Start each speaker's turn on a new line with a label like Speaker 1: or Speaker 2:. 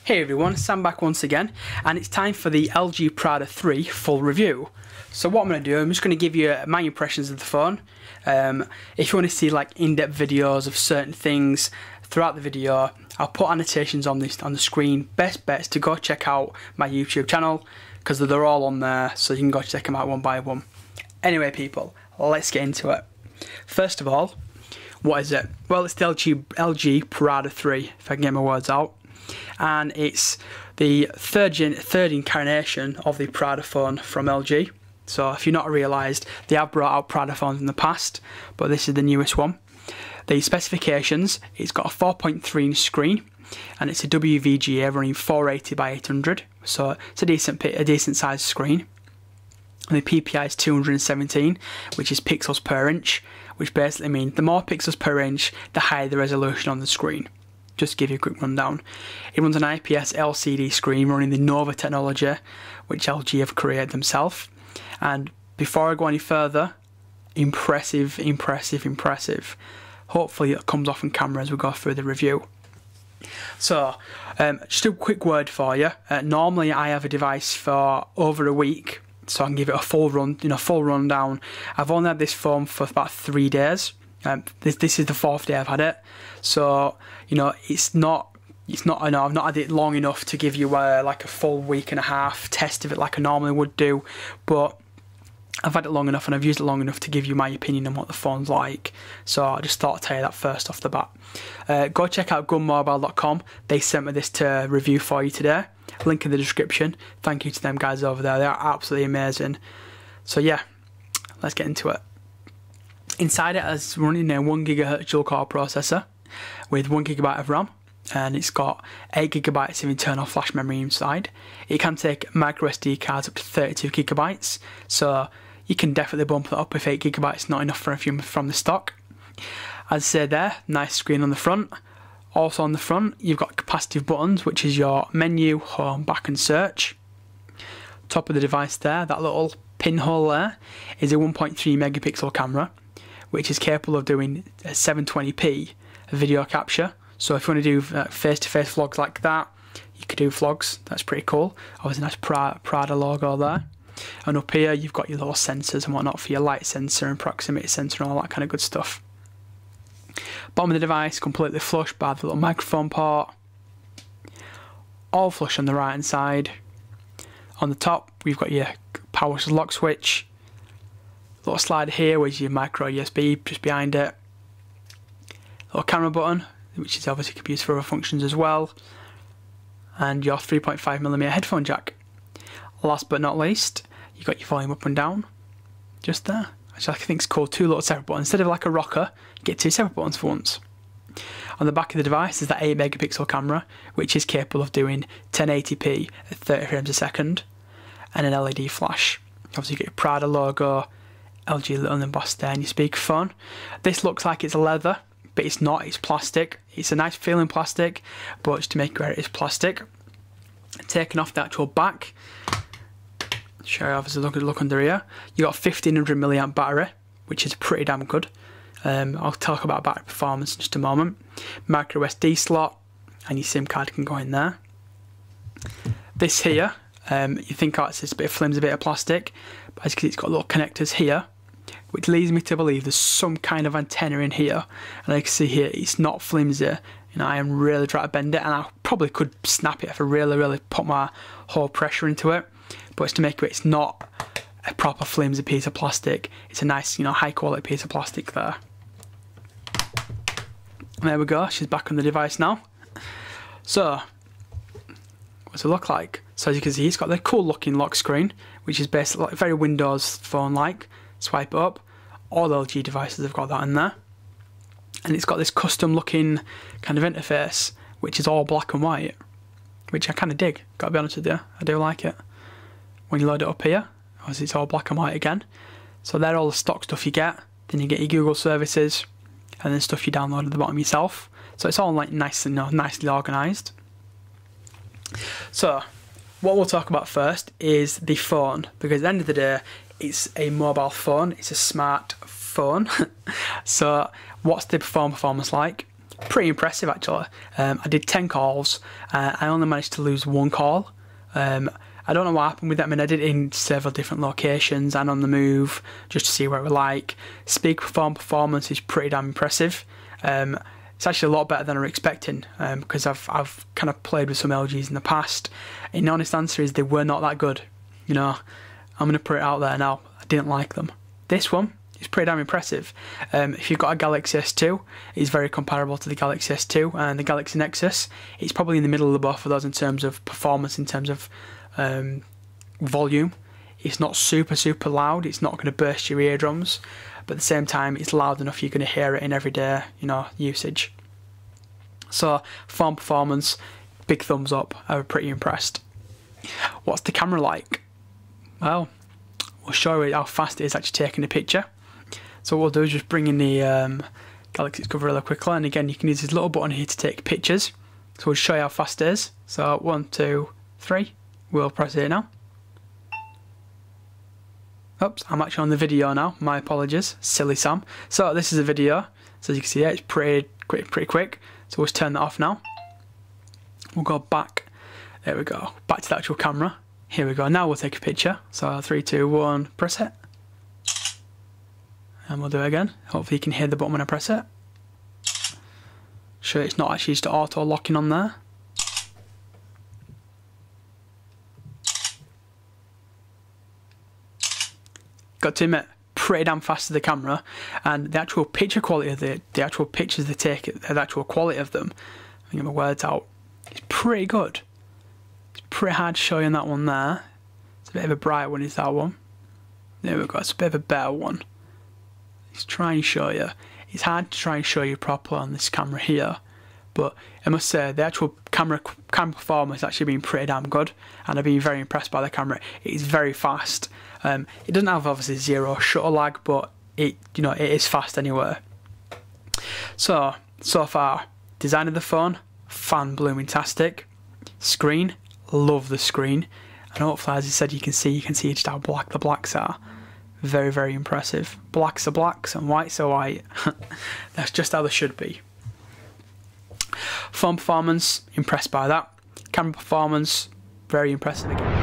Speaker 1: Hey everyone, Sam back once again, and it's time for the LG Prada 3 full review. So what I'm going to do, I'm just going to give you my impressions of the phone. If you want to see like in-depth videos of certain things throughout the video, I'll put annotations on the screen. Best bets to go check out my YouTube channel, because they're all on there, so you can go check them out one by one. Anyway people, let's get into it. First of all, what is it? Well, it's the LG Prada 3, if I can get my words out. And it's the third incarnation of the Prada phone from LG. So if you've not realised, they have brought out Prada phones in the past, but this is the newest one. The specifications, it's got a 4.3-inch screen, and it's a WVGA running 480 by 800, so it's a decent sized screen. And the PPI is 217, which is pixels per inch, which basically means the more pixels per inch, the higher the resolution on the screen. Just to give you a quick rundown. It runs an IPS LCD screen running the Nova technology, which LG have created themselves. And before I go any further, impressive. Hopefully it comes off on camera as we go through the review. So, just a quick word for you. Normally I have a device for over a week, so I can give it a full rundown. I've only had this phone for about 3 days. This is the 4th day I've had it, so I've not had it long enough to give you like a full week and a half test of it like I normally would do, but I've had it long enough and I've used it long enough to give you my opinion on what the phone's like. So I just thought I'd tell you that first off the bat. Go check out gunmobile.com. They sent me this to review for you today. Link in the description. Thank you to them guys over there. They are absolutely amazing. So yeah, let's get into it. Inside it is running a 1GHz dual-core processor with 1GB of RAM, and it's got 8GB of internal flash memory inside. It can take microSD cards up to 32GB, so you can definitely bump that up if 8GB is not enough from the stock. As I said there, nice screen on the front. Also on the front, you've got capacitive buttons, which is your menu, home, back and search. Top of the device there, that little pinhole there, is a 1.3 megapixel camera, which is capable of doing 720p video capture. So if you want to do face-to-face vlogs like that, you could do vlogs. That's pretty cool. Obviously nice Prada logo there. And up here you've got your little sensors and whatnot for your light sensor and proximity sensor and all that kind of good stuff. Bottom of the device completely flush by the little microphone port. All flush on the right hand side. On the top we've got your power lock switch. Little slider here with your micro USB just behind it. Little camera button, which is obviously can be used for other functions as well. And your 3.5mm headphone jack. Last but not least, you've got your volume up and down. Just there. Which I think is called 2 little separate buttons. Instead of like a rocker, you get 2 separate buttons for once. On the back of the device is that 8 megapixel camera, which is capable of doing 1080p at 30 frames a second. And an LED flash. Obviously you get your Prada logo, LG little embossed there in your speakerphone. This looks like it's leather, but it's not, it's plastic. It's a nice feeling plastic, but just to make sure it is plastic. Taking off the actual back, show you obviously look under here. You got a 1500 milliamp battery, which is pretty damn good. I'll talk about battery performance in just a moment. Micro SD slot, and your SIM card can go in there. This here, you think it's a bit of flimsy bit of plastic, but as you can see it's got little connectors here, which leads me to believe there's some kind of antenna in here. And I can see here it's not flimsy. I am really trying to bend it, and I probably could snap it if I really put my whole pressure into it. But it's to make sure it's not a proper flimsy piece of plastic. It's a nice, high quality piece of plastic there. And there we go, she's back on the device now. So, what's it look like? So as you can see, it's got the cool looking lock screen, which is basically like very Windows phone like. Swipe it up. All LG devices have got that in there. And it's got this custom looking kind of interface, which is all black and white, which I kind of dig, gotta be honest with you. I do like it. When you load it up here, obviously it's all black and white again. So they're all the stock stuff you get. Then you get your Google services, and then stuff you download at the bottom yourself. So it's all like nicely organised. So what we'll talk about first is the phone, because at the end of the day, it's a mobile phone, it's a smart phone. So what's the performance like? pretty impressive actually. I did 10 calls. I only managed to lose 1 call. I don't know what happened with that. I mean, I did it in several different locations and on the move just to see what it was like. Speakerphone performance is pretty damn impressive. It's actually a lot better than I was expecting, because I've kind of played with some LGs in the past. And the honest answer is they were not that good. You know, I'm going to put it out there now. I didn't like them. This one is pretty damn impressive. If you've got a Galaxy S2, it's very comparable to the Galaxy S2 and the Galaxy Nexus. It's probably in the middle of both of those in terms of performance, in terms of volume. It's not super loud. It's not going to burst your eardrums, but at the same time it's loud enough you're going to hear it in everyday, you know, usage. So phone performance, big thumbs up. I was pretty impressed. What's the camera like? Well, we'll show you how fast it is actually taking the picture. So what we'll do is just bring in the Galaxy cover really quickly, and again you can use this little button here to take pictures. So we'll show you how fast it is. So 1, 2, 3. We'll press it now. Oops, I'm actually on the video now. My apologies, silly Sam. So this is a video. So as you can see, it's pretty quick. So we'll turn that off now. We'll go back. There we go. Back to the actual camera. Here we go. Now we'll take a picture. So 3, 2, 1. Press it. And we'll do it again. Hopefully you can hear the button when I press it. Sure, it's not actually just auto locking on there. Got to admit, pretty damn fast to the camera, and the actual picture quality of the actual pictures they take, the actual quality of them, I can get my words out, it's pretty good. It's pretty hard to show you on that one there. It's a bit of a bright one, is that one. There we go, it's a bit of a better one. Let's try and show you. It's hard to try and show you properly on this camera here, but I must say the actual camera performance has actually been pretty damn good, and I've been very impressed by the camera. It is very fast. It doesn't have obviously zero shutter lag, but it is fast anyway. So far, design of the phone, fan-blooming-tastic. Screen, love the screen, and hopefully, as I said, you can see just how black the blacks are. Very impressive. Blacks are blacks and whites are white. That's just how they should be. Phone performance, impressed by that. Camera performance, very impressive again.